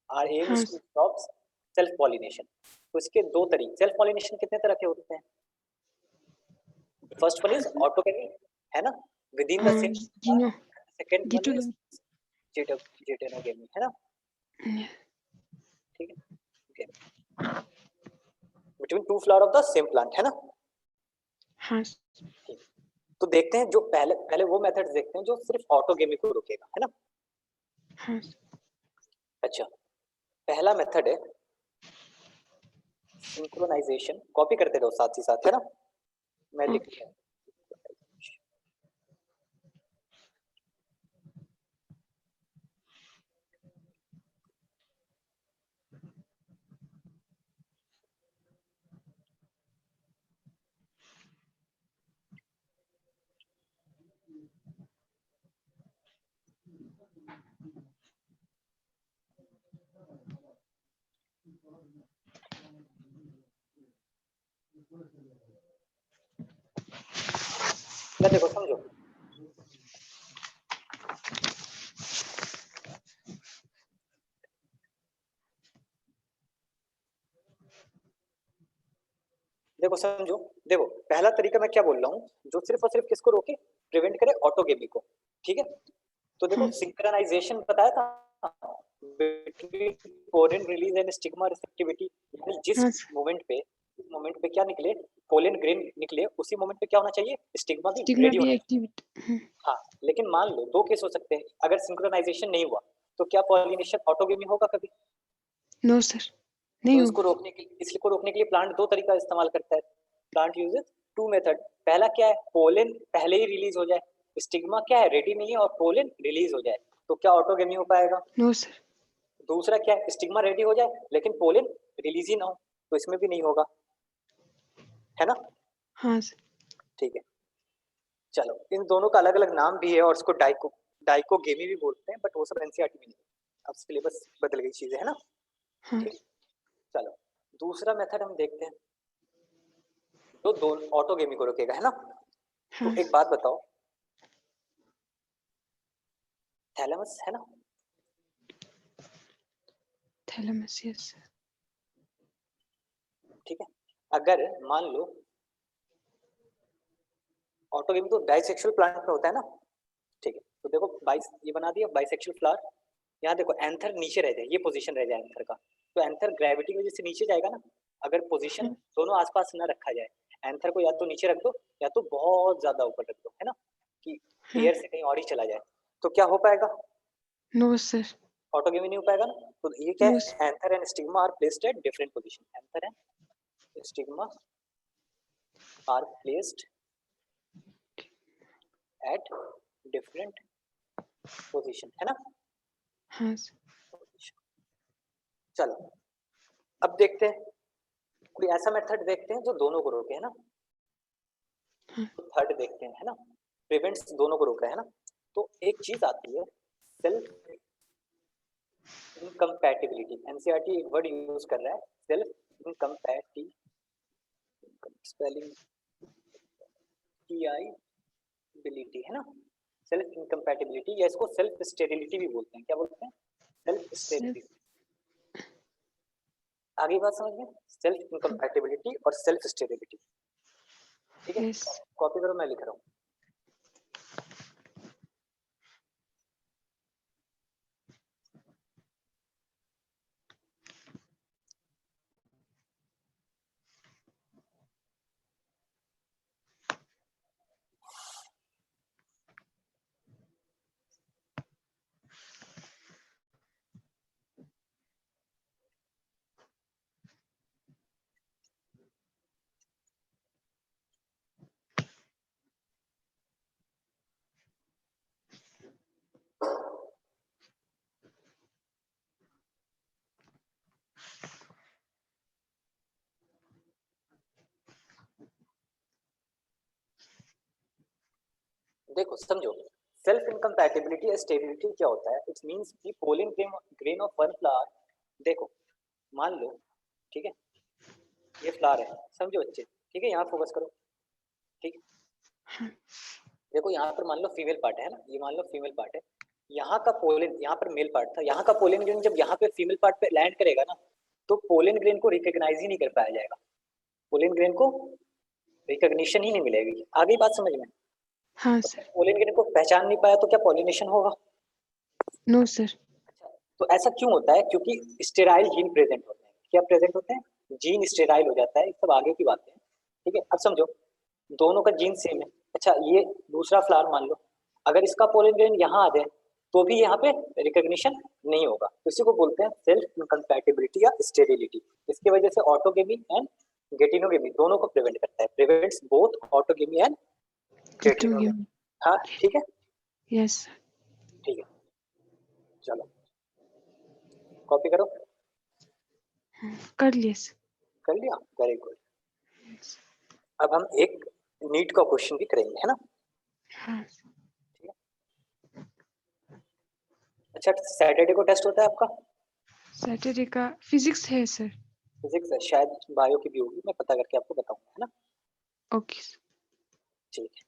आर एम हाँ is to stop self pollination. तो इसके दो तरीके, सेल्फ पॉलिनेशन कितने तरह के होते हैं, फर्स्ट वन इज ऑटोगेमी, है ना, विद इन द हाँ सेम, जीनो सेकंड वन जीटो इज जेटेनोगेमी, है ना। ठीक है, between two flower of the same plant, है ना। हाँ तो देखते हैं जो पहले पहले वो मेथड देखते हैं जो सिर्फ ऑटोगेमी को रोकेगा, है ना। हाँ अच्छा, पहला मेथड है सिंक्रोनाइजेशन, कॉपी करते रहो साथ ही साथ, है ना, मैं लिख ओके। देखो समझो, देखो समझो, देखो पहला तरीका मैं क्या बोल रहा हूँ, जो सिर्फ और सिर्फ किसको रोके, प्रिवेंट करे ऑटोगेमी को। ठीक है, तो देखो हाँ सिंक्रोनाइजेशन बताया था between pollen release and stigma receptivity, यानी जिस हाँ मोमेंट पे क्या निकले, पोलन ग्रेन निकले, उसी मोमेंट पे क्या होना चाहिए, स्टिग्मा भी स्टिग्मा रेडी भी होना चाहिए। एक्टिवेट। हाँ, लेकिन मान लो दो केस हो सकते हैं, अगर सिंक्रोनाइजेशन नहीं हुआ तो क्या पॉलिनेशन ऑटोगेमी होगा कभी, नो सर, नहीं तो इसको होगा। रोकने के लिए, इसको रोकने के लिए प्लांट दो तरीका इस्तेमाल करता है, प्लांट यूजेस टू मेथड। पहला क्या है, पोलन पहले ही रिलीज हो जाए, स्टिग्मा क्या है रेडी नहीं है और पोलन रिलीज हो जाए, तो क्या ऑटोगेमी हो पाएगा। No sir. दूसरा क्या है, स्टिग्मा रेडी हो जाए लेकिन पोलन रिलीज ही ना हो, तो इसमें भी नहीं होगा, है ना। हाँ सर। ठीक है, चलो इन दोनों का अलग अलग नाम भी है, और इसको डाइकोगेमी भी बोलते हैं, बट वो सब एनसीईआरटी में नहीं है, अब सिलेबस बदल गई चीजें, है ना। हाँ ठीक, चलो दूसरा मेथड हम देखते हैं जो दोनों ऑटोगेमी को रोकेगा, है ना। तो हाँ एक बात बताओ, थैलेमस है ना, थैलेमस, यस। ठीक है। अगर मान लो ऑटोगेमी तो डाइसेक्सुअल प्लांट में होता है ना, ठीक है। तो देखो ये बना दिया बाइसेक्सुअल फ्लावर। यहाँ देखो एंथर नीचे रह जाए, ये पोजीशन रह जाए एंथर का, तो एंथर ग्रेविटी की वजह से नीचे जाएगा ना। अगर पोजीशन दोनों आसपास ना रखा जाए, एंथर को या तो नीचे रख दो या तो बहुत ज्यादा ऊपर रख दो, है ना, कि एयर से कहीं और ही चला जाए, तो क्या हो पाएगा? No sir. ऑटोगेमी नहीं हो पाएगा ना। तो ये क्या नो है, anther and stigma are placed at different position. Anther and stigma are placed at different position, है ना। हाँ सर। चलो अब देखते हैं कोई ऐसा मेथड देखते हैं जो दोनों को रोके, है ना। हाँ। तो थर्ड देखते हैं, है ना, प्रिवेंट्स दोनों को रोक रहा है ना। तो एक चीज आती है सेल्फ इनकम्पैटिबिलिटी। एनसीईआरटी एक वर्ड यूज कर रहा है, सेल्फ इनकम्पैटिबिलिटी, स्पेलिंग TI है ना, सेल्फ इनकम्पैटिबिलिटी, या इसको सेल्फ स्टेरिलिटी भी बोलते हैं। क्या बोलते हैं? Self sterility. आगे बात समझ में, सेल्फ इनकम्पैटिबिलिटी और सेल्फ स्टेरिलिटी। ठीक है, यस। कॉपी करो, मैं लिख रहा हूँ। देखो समझो, सेल्फ इनकम्पैटिबिलिटी या स्टेबिलिटी क्या होता है? इट मींस कि pollen grain of one flower, देखो मान लो, ठीक है, ये फ्लावर है, समझो बच्चे, ठीक है, यहाँ फोकस करो, ठीक है। देखो यहाँ पर मान लो फीमेल पार्ट है ना, ये मान लो फीमेल पार्ट है, यहाँ का पोलन, यहाँ पर मेल पार्ट था, यहाँ का पोलन ग्रेन जब यहाँ पे फीमेल पार्ट पे लैंड करेगा ना, तो पोलन ग्रेन को रिकॉग्नाइज ही नहीं कर पाया जाएगा, पोलन ग्रेन को रिकॉग्निशन ही नहीं मिलेगी। आगे बात समझ में? हाँ सर। पोलन ग्रेन को पहचान नहीं पाया तो क्या पॉलिनेशन होगा? No sir. तो ऐसा क्यों होता है? क्योंकि स्टेराइल जीन प्रेजेंट होते हैं। क्या प्रेजेंट होते हैं? जीन स्टेराइल हो जाता है, सब आगे की बातें हैं, ठीक है। अब समझो दोनों का जीन सेम है। अच्छा ये दूसरा फ्लावर मान लो, अगर इसका पोलन ग्रेन यहाँ आ जाए तो भी यहाँ पे रिकॉग्निशन नहीं होगा, तो इसी को बोलते हैं सेल्फ इनकम्पैटिबिलिटी या स्टेरिलिटी। इसकी वजह से ऑटोगेमी एंड गेटिनोगेमी दोनों को प्रिवेंट करता है, प्रिवेंट्स बोथ ऑटोगेमी एंड गेटिनोगेमी। हाँ ठीक है, यस। ठीक है, चलो कॉपी करो। कर लिए सर। कर लिया, वेरी गुड। अब हम एक नीट का क्वेश्चन भी करेंगे, है ना। हाँ। अच्छा सैटरडे को टेस्ट होता है आपका? सैटरडे का फिजिक्स है सर। फिजिक्स है, शायद बायो की भी होगी, मैं पता करके आपको बताऊंगा, है ना। Okay sir. ठीक है,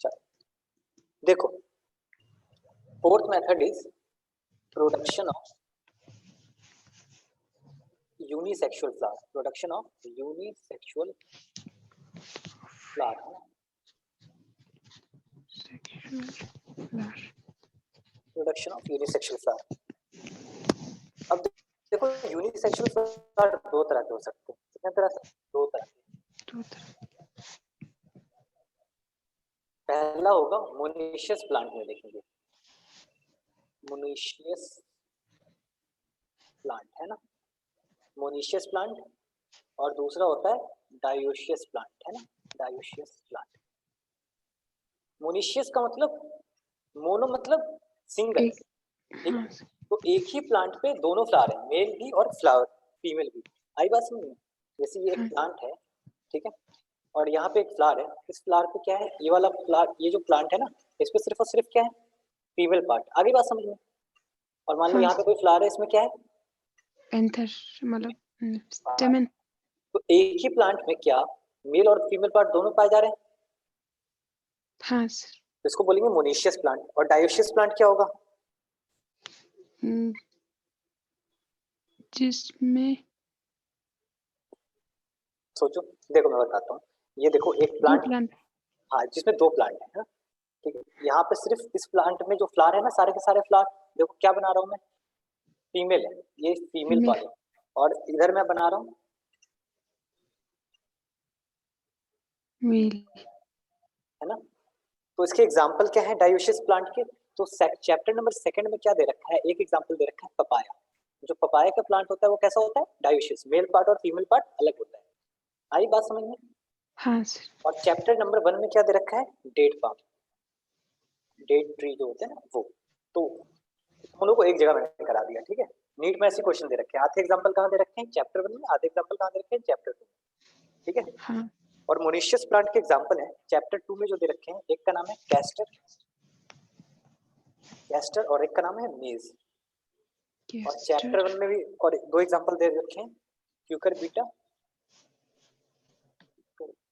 चलो देखो, fourth method is production of unisexual flower. Production of unisexual flower, production of unisexual flower. अब देखो यूनिसेक्सुअल फ्लावर दो तरह के हो सकते हैं। कितने तरह से? दो तरह के। पहला होगा मोनेशियस प्लांट में देखेंगे, मोनेशियस प्लांट, है ना, मोनेशियस प्लांट। और दूसरा होता है डायोशियस प्लांट, है ना, डायोशियस प्लांट। मोनेशियस का मतलब, मोनो मतलब सिंगल, ठीक है। तो एक ही प्लांट पे दोनों फ्लावर है, मेल भी और फ्लावर फीमेल भी। आई बात समझ में? जैसे ये एक प्लांट है, ठीक है, और यहाँ पे एक फ्लावर है, इस फ्लावर पे क्या है, ये वाला फ्लावर, ये जो प्लांट है ना, इस पे सिर्फ और सिर्फ क्या है, फीमेल पार्ट। आगे बात समझ में? और मान लो यहाँ पे कोई फ्लावर है, इसमें क्या है, एंथर, मतलब स्टेमन। तो एक ही प्लांट में क्या मेल और फीमेल पार्ट दोनों पाए जा रहे हैं? हाँ सर। तो इसको बोलेंगे मोनेशियस प्लांट। और डायोशियस प्लांट क्या होगा? जिसमें सोचो, देखो मैं बताता हूँ। ये देखो एक दो प्लांट, प्लांट। हाँ जिसमें दो प्लांट है, ठीक है। यहाँ पे सिर्फ इस प्लांट में जो फ्लावर है ना, सारे के सारे फ्लावर, देखो क्या बना रहा हूँ मैं, फीमेल है, ये फीमेल फीमेल। वाले, और इधर मैं बना रहा हूँ मेल। है ना। तो इसके एग्जाम्पल क्या है डायोसिस प्लांट के, तो चैप्टर नंबर 2 में क्या दे रखा है, एक एग्जाम्पल दे रखा है पपाया। जो पपाया का प्लांट होता है वो कैसा होता है, डायोसिस, मेल पार्ट और फीमेल पार्ट अलग होता है। आई बात समझ में। हाँ सर। और चैप्टर नंबर 1 में क्या दे रखा है, डेट पाम, डेट ट्री जो होते हैं ना वो। तो दोनों को एक जगह मैंने करा दिया, ठीक है। नीट में ऐसे क्वेश्चन दे रखे हैं, आधे एग्जाम्पल कहाँ दे रखे हैं चैप्टर 1 में, आधे एग्जाम्पल कहाँ दे रखे हैं चैप्टर 2 में, ठीक है। हाँ। और मोनिशियस प्लांट के एग्जाम्पल है चैप्टर 2 में जो दे रखे हैं, एक का नाम है कैस्टर, कैस्टर, और एक का नाम है मेज। और चैप्टर 1 में भी और दो एग्जाम्पल दे रखे हैं, क्यूकर बीटा,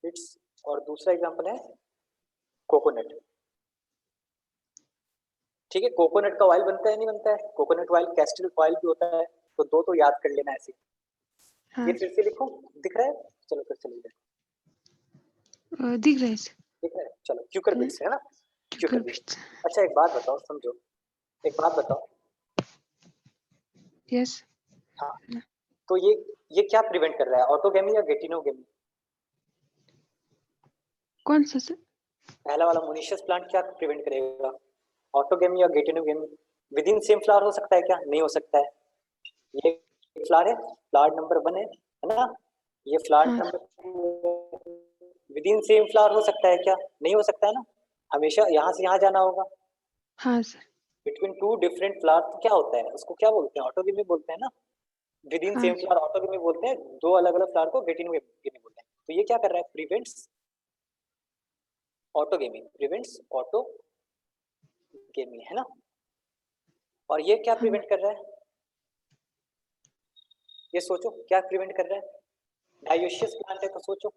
इट्स, और दूसरा एग्जाम्पल है कोकोनट, ठीक है। कोकोनट का ऑयल बनता है नहीं बनता है, कोकोनट ऑयल कैस्टर ऑयल भी होता है, तो दो तो याद कर लेना ऐसे। हाँ ये फिर से लिखो, दिख रहा है, चलो फिर चलिए, दिख रहा है सर। दिख रहा है, चलो क्यूकर बीट्स है ना, क्यूकर बीट्स। क्यूकर। अच्छा एक बात बताओ, समझो, एक बात बताओ, यस। हाँ, तो ये क्या प्रिवेंट कर रहा है, ऑटोगेमी या गेटिनोगेमी? कौन सा सर? पहला वाला मोनिशियस प्लांट क्या प्रिवेंट करेगा, ऑटोगेमी या गेटिनोगेमी? विद इन सेम फ्लावर हो सकता है क्या, नहीं हो सकता है। ये फ्लावर है, फ्लावर नंबर 1 है ना, ये फ्लावर हाँ number, with in same flower हो सकता है क्या, नहीं हो सकता है ना, हमेशा यहाँ से यहाँ जाना होगा। हाँ sir. Between two different flower तो क्या होता है, उसको क्या बोलते हैं, ऑटोगेमी बोलते हैं ना। विद इन हाँ सेम फ्लावर ऑटोगेमी बोलते हैं, दो अलग अलग फ्लावर को गेटिनोगेमी बोलते हैं। तो ये क्या कर रहा है, प्रिवेंट्स ऑटोगेमी, प्रिवेंट्स ऑटोगेमी है ना। और ये क्या हाँ। प्रिवेंट कर रहा है, ये सोचो क्या प्रिवेंट कर रहा है, डायोशियस प्लांट है तो सोचो,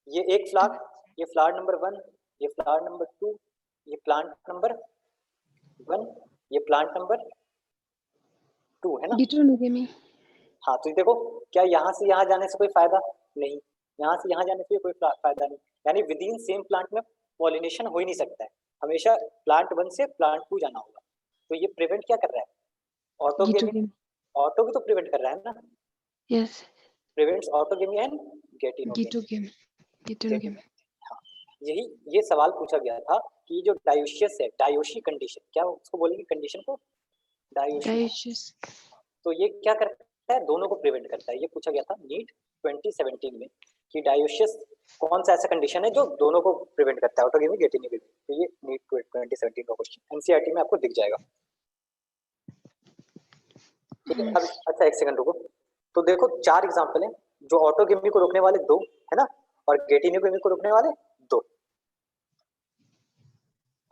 ये एक फ्लावर, ये फ्लावर नंबर 1, ये फ्लावर नंबर 2, ये प्लांट नंबर 1, ये प्लांट नंबर 2 है ना। गेटोनोगेमी। हाँ तो देखो, क्या यहाँ से यहाँ जाने से कोई फायदा नहीं, यहाँ से यहाँ जाने से कोई फायदा नहीं, यानी विद इन सेम प्लांट में पॉलिनेशन हो ही नहीं सकता है, हमेशा प्लांट 1 से प्लांट 2 जाना होगा। तो ये प्रिवेंट क्या कर रहा है, ऑटोगेमी, गेटोगेमी। ऑटो भी तो प्रिवेंट कर रहा है ना, yes. Prevents autogamy and geitonogamy. Geitonogamy. Geitonogamy. हाँ, यही ये सवाल पूछा गया था कि जो डायोशियस है, डायोशी कंडीशन, क्या उसको बोलेंगे कंडीशन को, डायोशी। डायोशियस। तो ये क्या करता है, दोनों को प्रिवेंट करता है, ये पूछा गया था नीट 2017 में कि डायोशियस कौन सा ऐसा कंडीशन है जो दोनों को प्रिवेंट करता है, ऑटोगेमी गेटिनोगेमी। तो ये नीट 2017 का क्वेश्चन एनसीईआरटी में आपको दिख जाएगा, ठीक है। अब अच्छा एक सेकंड रुको, तो देखो 4 एग्जांपल हैं, जो ऑटोगेमी को रोकने वाले 2 है ना, और गेटिनोगेमी को रोकने वाले 2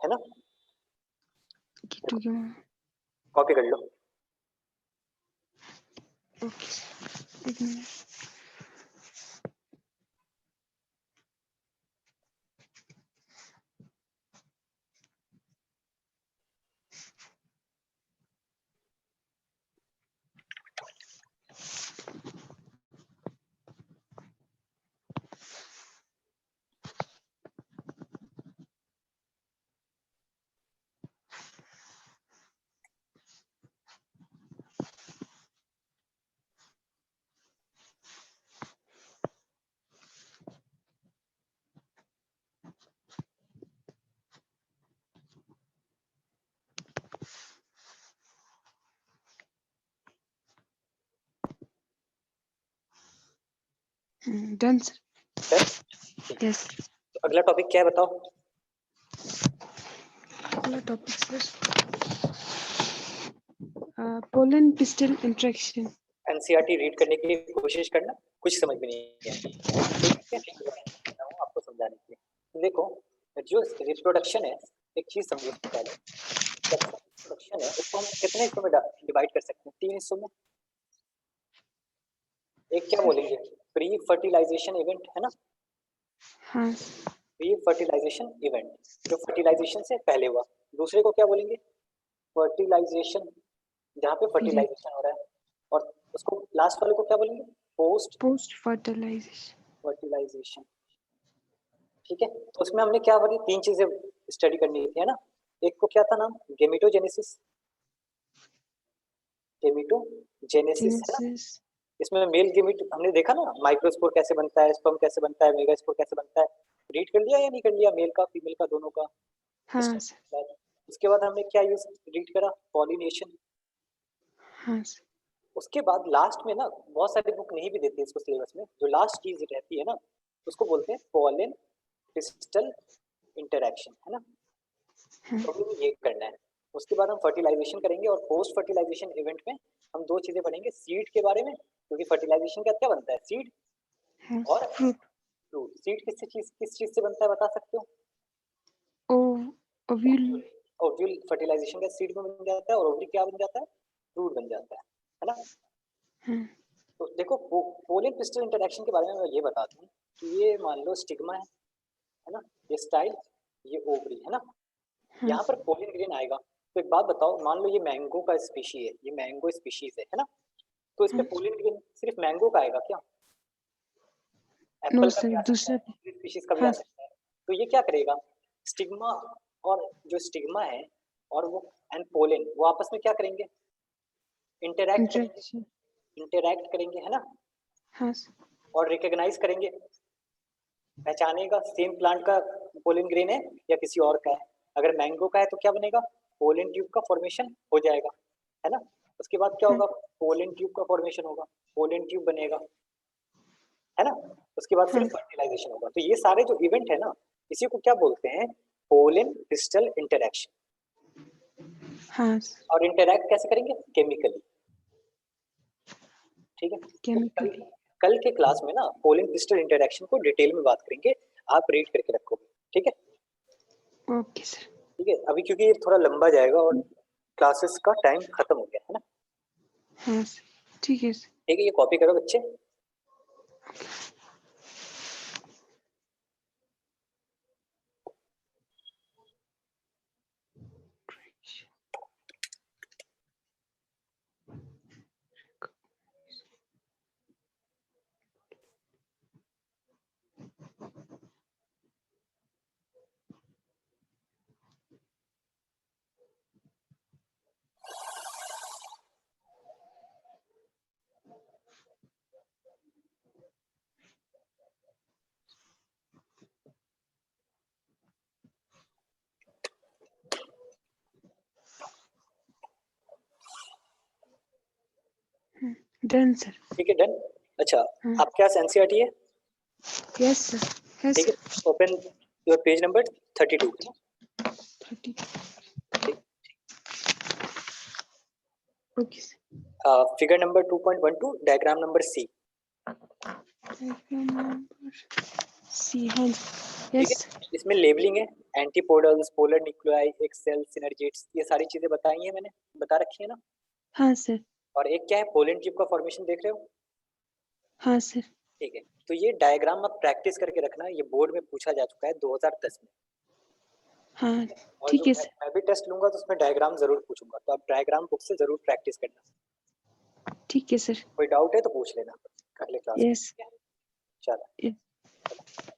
है ना, गेटोगेमी। कॉपी कर लो। ओके सर, एक minute. Done sir. Done. Yes. तो अगला टॉपिक क्या है बताओ, अगला topic sir, pollen pistol interaction. NCERT read करने की कोशिश करना, कुछ समझ में नहीं है, ठीक है, आपको समझाने के लिए। तो देखो, जो रिप्रोडक्शन है, एक चीज समझो पहले, रिप्रोडक्शन है उसको हम कितने हिस्सों में डिवाइड कर सकते हैं, 3 हिस्सों में। एक क्या बोलेंगे, प्री फर्टिलाइजेशन इवेंट है ना, हाँ। प्री फर्टिलाइजेशन इवेंट जो फर्टिलाइजेशन से पहले हुआ। दूसरे को क्या बोलेंगे, फर्टिलाइजेशन, जहाँ पे फर्टिलाइजेशन हो रहा है, और उसको लास्ट वाले को क्या बोलेंगे? Post Post fertilization. फर्टिलाइजेशन। ठीक है, तो उसमें हमने क्या बोली, 3 चीजें स्टडी करनी थी, है ना। एक को क्या था नाम? गेमेटोजेनेसिस, गेमेटोजेनेसिस है ना। Genesis. इसमें मेल गेमेट हमने देखा ना, माइक्रोस्पोर कैसे बनता है, स्पर्म कैसे बनता है, मेगास्पोर कैसे बनता है। रीड कर लिया या नहीं कर लिया, मेल का फीमेल का दोनों का? हाँ सर. उसके बाद हमने क्या यूज रीड करा? पॉलिनेशन। हाँ सर. उसके बाद लास्ट में ना, बहुत सारी बुक नहीं भी देती इसको सिलेबस में, जो लास्ट चीज रहती है ना, उसको बोलते हैं पॉलन पिस्टल इंटरेक्शन, है ना। हाँ. तो हमें ये करना है। उसके बाद हम फर्टिलाइजेशन करेंगे, और पोस्ट फर्टिलाइजेशन इवेंट में हम 2 चीजें पढ़ेंगे, सीड के बारे में, क्योंकि फर्टिलाइजेशन का क्या बनता है? सीड हाँ और सर. Fruit. फ्रूट। सीड किस चीज से बनता है, बता सकते हो? Ovule. ओव्यूल फर्टिलाइजेशन का सीड में बन जाता है, और ओवरी क्या बन जाता है? फ्रूट बन जाता है ना। हाँ. तो देखो, पोलन पिस्टल इंटरेक्शन के बारे में मैं ये बता दूं कि ये मान लो स्टिग्मा है ना, ये स्टाइल, ये ओवरी, है ना। हाँ यहाँ पर पोलन ग्रेन आएगा। तो एक बात बताओ, मान लो ये मैंगो का स्पीशी है, ये मैंगो स्पीशीज है ना। तो इस पे हाँ. पोलन ग्रेन सिर्फ मैंगो का आएगा क्या? No एप्पल का भी sir. आ सकता है, दूसरा. स्पीशीज का भी आ हाँ. सकता है। तो ये क्या करेगा? स्टिग्मा, और जो स्टिग्मा है और वो एंड पोलन, वो आपस में क्या करेंगे? इंटरैक्ट करेंगे, Interaction. इंटरैक्ट करेंगे, है ना। हाँ सर. और रिकॉग्नाइज करेंगे, पहचानेगा सेम प्लांट का पोलन ग्रेन है या किसी और का है। अगर मैंगो का है तो क्या बनेगा? पोलन ट्यूब का फॉर्मेशन हो जाएगा, है ना। उसके बाद क्या हाँ. होगा? पोलन ट्यूब का फॉर्मेशन होगा, पोलन ट्यूब बनेगा, है ना। उसके बाद फिर हाँ. फर्टिलाइजेशन होगा। तो ये सारे जो इवेंट है ना, इसी को क्या बोलते हैं? Pollen pistol interaction. हाँ सर. और इंटरैक्ट कैसे करेंगे? केमिकली, ठीक है। तो Chemical. कल के क्लास में ना पोलन पिस्टल इंटरेक्शन को डिटेल में बात करेंगे, आप रीड करके रखो, ठीक है। Okay sir. ठीक है, अभी क्योंकि ये थोड़ा लंबा जाएगा और क्लासेस का टाइम खत्म हो गया है ना। हाँ सर. ठीक है सर. ठीक है, ये कॉपी करो बच्चे। Done sir. ठीक है, डन। अच्छा, हाँ. आपके पास एनसीईआरटी है? Yes sir. Yes ठीक sir. है, ओपन योर पेज नंबर 32, है ना। 30. ठीक। Okay sir. Figure number 2.12, diagram number C. Diagram number C. हाँ जी. ठीक Yes. है, इसमें लेबलिंग है, एंटीपोडल्स, पोलर न्यूक्लियाई, एक सेल सिनर्जिड्स, ये सारी चीजें बताई हैं, मैंने बता रखी है ना। हाँ सर. और एक क्या है? पोलन ट्यूब का फॉर्मेशन देख रहे हो? हाँ सर. ठीक है, तो ये डायग्राम आप प्रैक्टिस करके रखना, ये बोर्ड में पूछा जा चुका है 2010 में। हाँ. और ठीक जो है मैं सर. मैं भी टेस्ट लूंगा तो उसमें डायग्राम जरूर पूछूंगा, तो आप डायग्राम बुक से जरूर प्रैक्टिस करना। ठीक है सर. कोई डाउट है तो पूछ लेना अगले क्लास में। Yes. ठीक है? चलो। Yes.